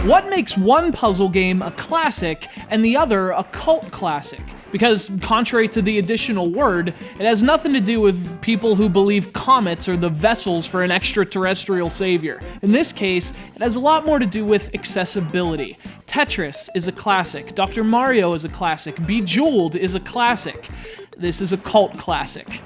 What makes one puzzle game a classic and the other a cult classic? Because, contrary to the additional word, it has nothing to do with people who believe comets are the vessels for an extraterrestrial savior. In this case, it has a lot more to do with accessibility. Tetris is a classic, Dr. Mario is a classic, Bejeweled is a classic. This is a cult classic.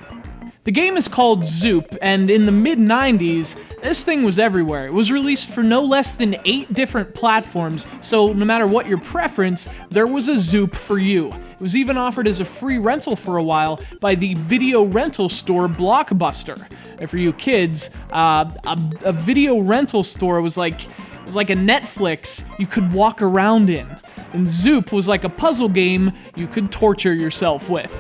The game is called Zoop, and in the mid-90s, this thing was everywhere. It was released for no less than 8 different platforms, so no matter what your preference, there was a Zoop for you. It was even offered as a free rental for a while by the video rental store Blockbuster. And for you kids, a video rental store was like a Netflix you could walk around in. And Zoop was like a puzzle game you could torture yourself with.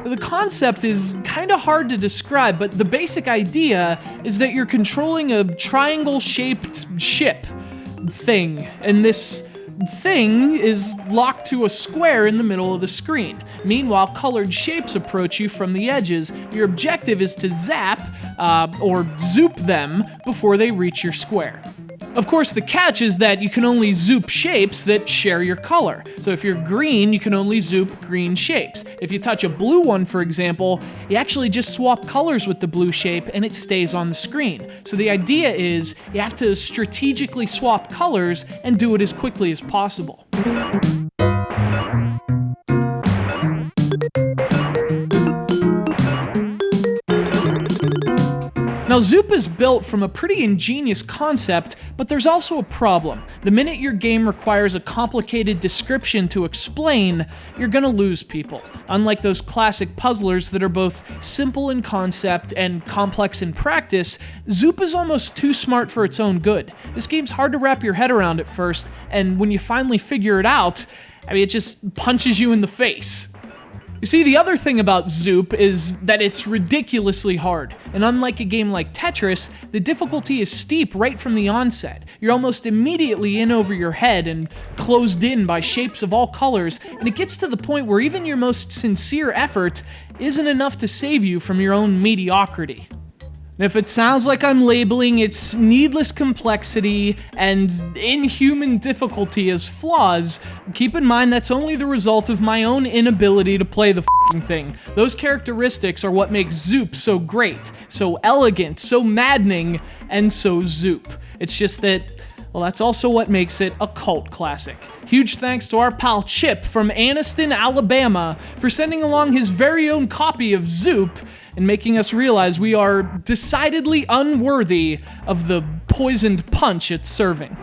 The concept is kind of hard to describe, but the basic idea is that you're controlling a triangle-shaped ship thing, and this thing is locked to a square in the middle of the screen. Meanwhile, colored shapes approach you from the edges. Your objective is to zap, or zoop them before they reach your square. Of course, the catch is that you can only zoop shapes that share your color. So if you're green, you can only zoop green shapes. If you touch a blue one, for example, you actually just swap colors with the blue shape and it stays on the screen. So the idea is you have to strategically swap colors and do it as quickly as possible. Now, Zoop is built from a pretty ingenious concept, but there's also a problem. The minute your game requires a complicated description to explain, you're gonna lose people. Unlike those classic puzzlers that are both simple in concept and complex in practice, Zoop is almost too smart for its own good. This game's hard to wrap your head around at first, and when you finally figure it out, it just punches you in the face. You see, the other thing about Zoop is that it's ridiculously hard, and unlike a game like Tetris, the difficulty is steep right from the onset. You're almost immediately in over your head and closed in by shapes of all colors, and it gets to the point where even your most sincere effort isn't enough to save you from your own mediocrity. If it sounds like I'm labeling its needless complexity and inhuman difficulty as flaws, keep in mind that's only the result of my own inability to play the f***ing thing. Those characteristics are what makes Zoop so great, so elegant, so maddening, and so Zoop. It's just that, well, that's also what makes it a cult classic. Huge thanks to our pal Chip from Anniston, Alabama, for sending along his very own copy of Zoop and making us realize we are decidedly unworthy of the poisoned punch it's serving.